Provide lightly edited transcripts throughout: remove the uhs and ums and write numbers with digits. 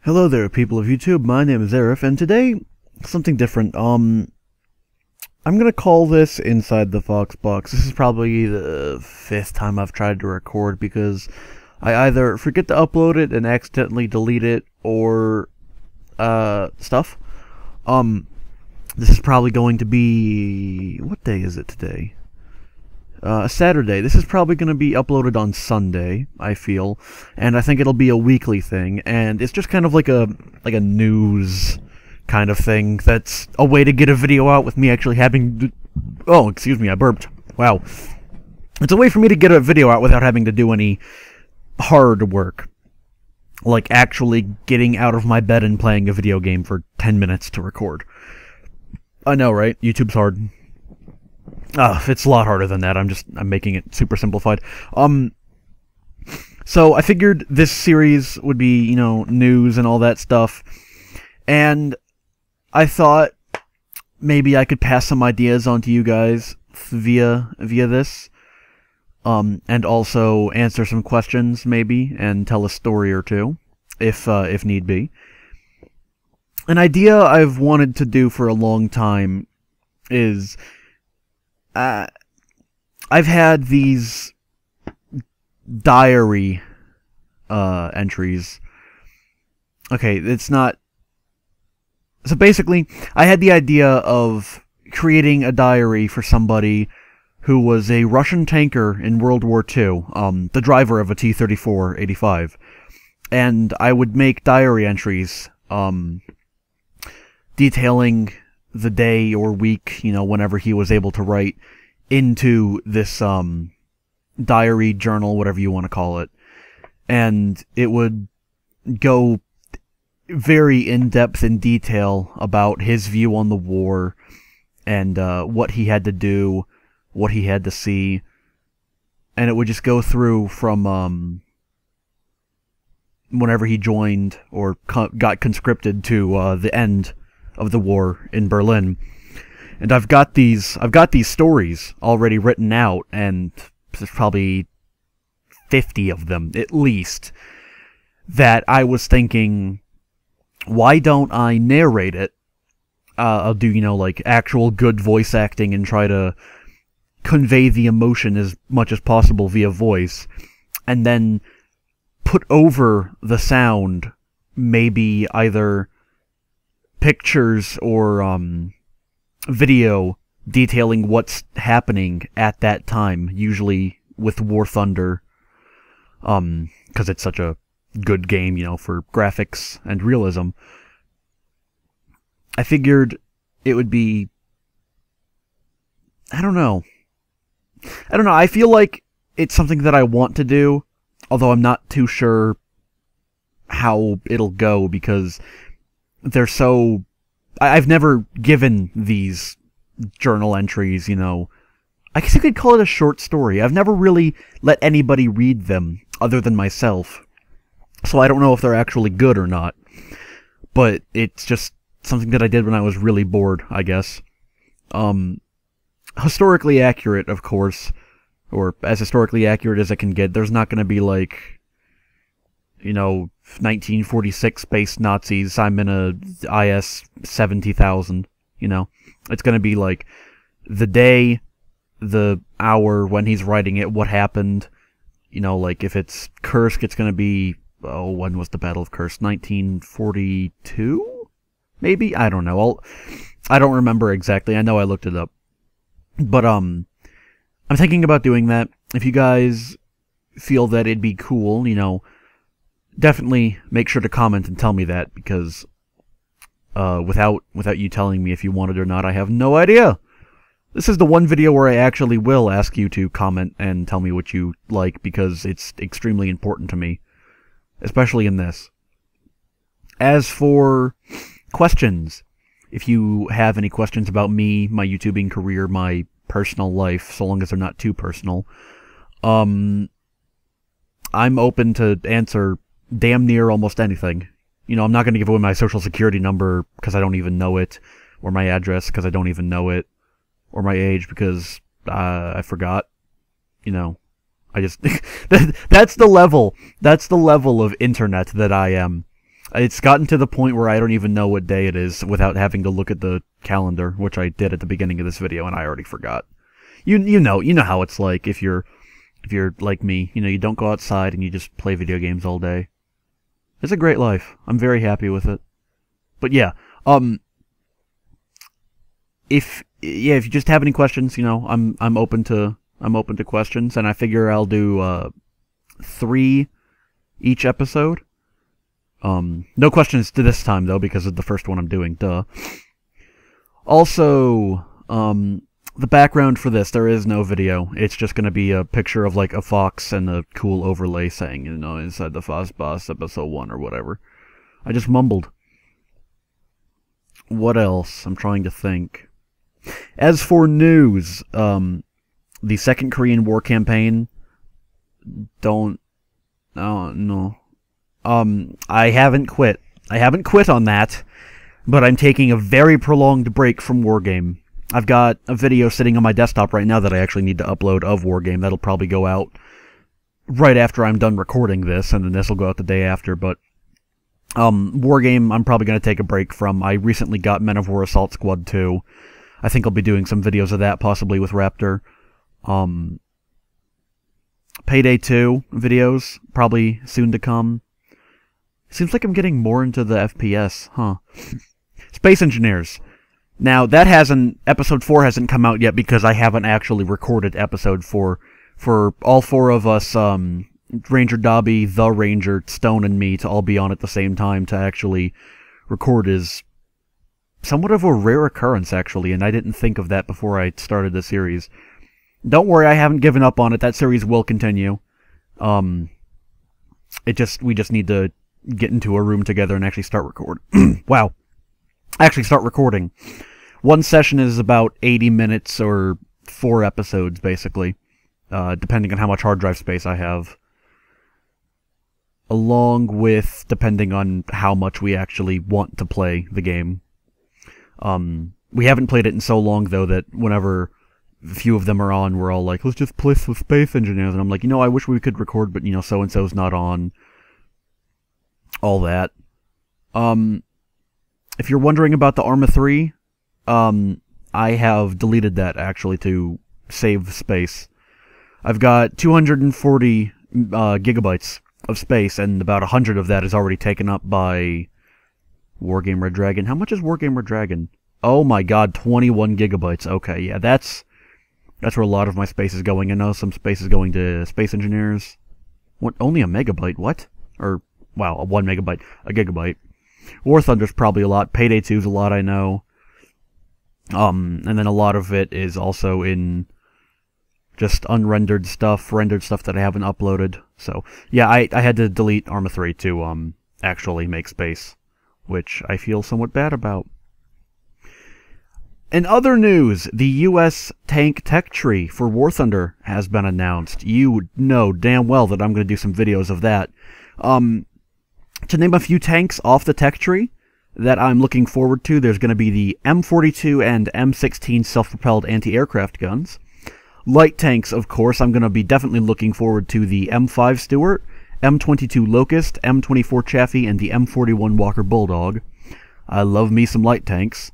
Hello there, people of YouTube. My name is Arif, and today, something different. I'm gonna call this Inside the FoxBox. This is probably the 5th time I've tried to record because I either forget to upload it and accidentally delete it, or, stuff. This is probably going to be... what day is it today? Saturday. This is probably going to be uploaded on Sunday, I feel, and I think it'll be a weekly thing, and it's just kind of like a news kind of thing. That's a way to get a video out with me actually having to... oh, excuse me, I burped. Wow. It's a way for me to get a video out without having to do any hard work. Like actually getting out of my bed and playing a video game for 10 minutes to record. I know, right? YouTube's hard. It's a lot harder than that. I'm making it super simplified. So I figured this series would be, news and all that stuff. And I thought maybe I could pass some ideas on to you guys via this. And also answer some questions, maybe, and tell a story or two, if need be. An idea I've wanted to do for a long time is... I've had these diary entries. Okay, it's not... so basically, I had the idea of creating a diary for somebody who was a Russian tanker in World War II, the driver of a T-34-85. And I would make diary entries, detailing the day or week, whenever he was able to write, into this diary, journal, whatever you want to call it. And it would go very in-depth in detail about his view on the war, and what he had to do, what he had to see. And it would just go through from whenever he joined or got conscripted to the end of the war in Berlin. And I've got these stories already written out, and there's probably 50 of them at least, that I was thinking, why don't I narrate it? I'll do, like actual good voice acting and try to convey the emotion as much as possible via voice, and then put over the sound maybe either pictures or video detailing what's happening at that time, usually with War Thunder, because it's such a good game, for graphics and realism. I figured it would be... I don't know, I feel like it's something that I want to do, although I'm not too sure how it'll go, because they're so... I've never given these journal entries, I guess you could call it a short story. I've never really let anybody read them, other than myself. So I don't know if they're actually good or not. But it's just something that I did when I was really bored, I guess. Historically accurate, of course. Or as historically accurate as it can get. There's not going to be like... 1946 space Nazis, I'm in a IS 70,000, It's gonna be like the day, the hour when he's writing it, what happened, like if it's Kursk, it's gonna be, when was the Battle of Kursk? 1942? Maybe? I don't know. I don't remember exactly. I know I looked it up. But, I'm thinking about doing that. If you guys feel that it'd be cool, definitely make sure to comment and tell me that, because without you telling me if you want it or not, I have no idea. This is the one video where I actually will ask you to comment and tell me what you like, because it's extremely important to me, especially in this. As for questions, if you have any questions about me, my YouTubing career, my personal life, so long as they're not too personal, I'm open to answer damn near almost anything. I'm not going to give away my social security number because I don't even know it, or my address because I don't even know it, or my age because I forgot. I just... that's the level of internet that I am. It's gotten to the point where I don't even know what day it is without having to look at the calendar, which I did at the beginning of this video, and I already forgot. You know how it's like if you're like me. You know, you don't go outside and you just play video games all day. It's a great life. I'm very happy with it. But yeah, if you just have any questions, you know, I'm open to questions, and I figure I'll do 3 each episode. No questions to this time though, because of the first one I'm doing. Duh. Also, the background for this, there is no video. It's just going to be a picture of, like, a fox and a cool overlay saying, you know, inside the FoxBox episode 1 or whatever. I just mumbled. What else? I'm trying to think. As for news, the Second Korean War campaign, no. I haven't quit. I haven't quit on that, but I'm taking a very prolonged break from Wargame. I've got a video sitting on my desktop right now that I actually need to upload of Wargame. That'll probably go out right after I'm done recording this, and then this will go out the day after, but Wargame I'm probably going to take a break from. I recently got Men of War Assault Squad 2. I think I'll be doing some videos of that, possibly with Raptor. Payday 2 videos, probably soon to come. Seems like I'm getting more into the FPS, huh? Space Engineers. Now, episode 4 hasn't come out yet because I haven't actually recorded episode 4. For all 4 of us, Ranger Dobby, The Ranger, Stone, and me to all be on at the same time to actually record is somewhat of a rare occurrence, actually, and I didn't think of that before I started the series. Don't worry, I haven't given up on it. That series will continue. We just need to get into a room together and actually start recording. Wow. Actually start recording. One session is about 80 minutes or 4 episodes, basically, depending on how much hard drive space I have. Along with depending on how much we actually want to play the game. We haven't played it in so long, though, that whenever a few of them are on, we're all like, let's just play with Space Engineers. And I'm like, you know, I wish we could record, but, you know, so-and-so's not on. All that. If you're wondering about the Arma 3, I have deleted that, actually, to save space. I've got 240 gigabytes of space, and about 100 of that is already taken up by Wargame Red Dragon. How much is Wargame Red Dragon? Oh my god, 21 gigabytes. Okay, yeah, that's where a lot of my space is going. I know some space is going to Space Engineers. What? Only a megabyte? What? Or, wow, 1 megabyte. A gigabyte. War Thunder's probably a lot. Payday 2's a lot, I know. And then a lot of it is also in just unrendered stuff, rendered stuff that I haven't uploaded. So, yeah, I had to delete Arma 3 to actually make space, which I feel somewhat bad about. In other news, the U.S. tank tech tree for War Thunder has been announced. You know damn well that I'm going to do some videos of that. To name a few tanks off the tech tree that I'm looking forward to, there's going to be the M42 and M16 self-propelled anti-aircraft guns. Light tanks, of course, I'm going to be definitely looking forward to the M5 Stuart, M22 Locust, M24 Chaffee, and the M41 Walker Bulldog. I love me some light tanks.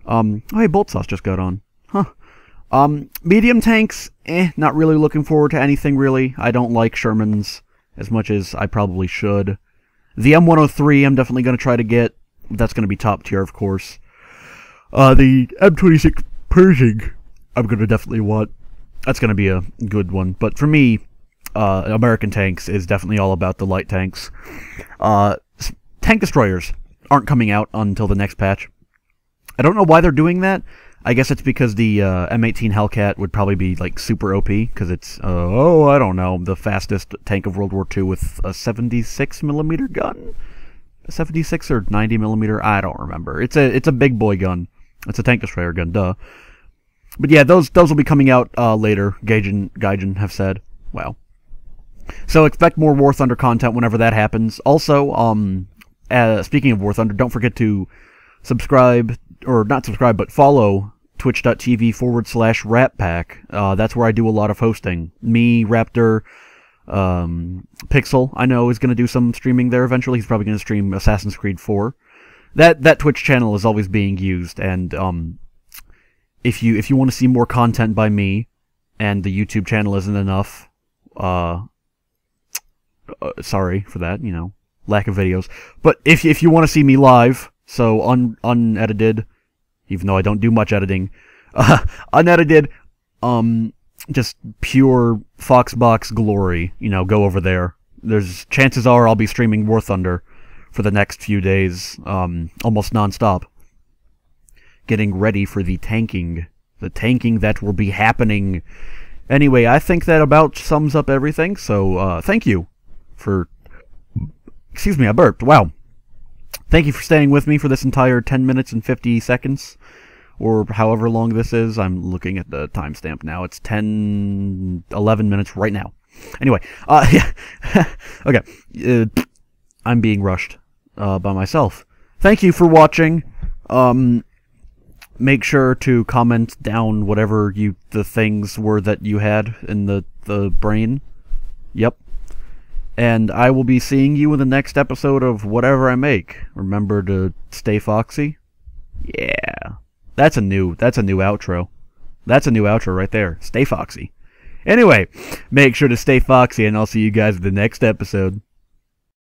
Oh, hey, Bolt Sauce just got on. Huh. Medium tanks, not really looking forward to anything, really. I don't like Shermans as much as I probably should. The M103 I'm definitely going to try to get. That's going to be top tier, of course. The M26 Pershing I'm going to definitely want. That's going to be a good one. But for me, American Tanks is definitely all about the light tanks. Tank destroyers aren't coming out until the next patch. I don't know why they're doing that. I guess it's because the M18 Hellcat would probably be like super OP, because it's, I don't know, the fastest tank of World War II with a 76mm gun? A 76 or 90mm? I don't remember. It's a big boy gun. It's a tank destroyer gun, duh. But yeah, those will be coming out later, Gaijin have said. Wow. So expect more War Thunder content whenever that happens. Also, speaking of War Thunder, don't forget to subscribe, or not subscribe, but follow twitch.tv/RapPack. That's where I do a lot of hosting. Me, Raptor, Pixel, I know, is going to do some streaming there eventually. He's probably going to stream Assassin's Creed 4. That Twitch channel is always being used, and if you want to see more content by me, and the YouTube channel isn't enough, sorry for that, you know, lack of videos. But if you want to see me live, so unedited, even though I don't do much editing, unedited, just pure FoxBox glory, you know, go over there. There's chances are I'll be streaming War Thunder for the next few days, almost non-stop, getting ready for the tanking that will be happening. Anyway, I think that about sums up everything, so thank you for... Excuse me, I burped. Wow. Thank you for staying with me for this entire 10 minutes and 50 seconds, or however long this is. I'm looking at the timestamp now. It's 11 minutes right now. Anyway, yeah. Okay. I'm being rushed by myself. Thank you for watching. Make sure to comment down whatever the things were that you had in the brain. Yep. And I will be seeing you in the next episode of whatever I make. Remember to stay foxy. Yeah. That's a new outro. That's a new outro right there. Stay foxy. Anyway, make sure to stay foxy, and I'll see you guys in the next episode.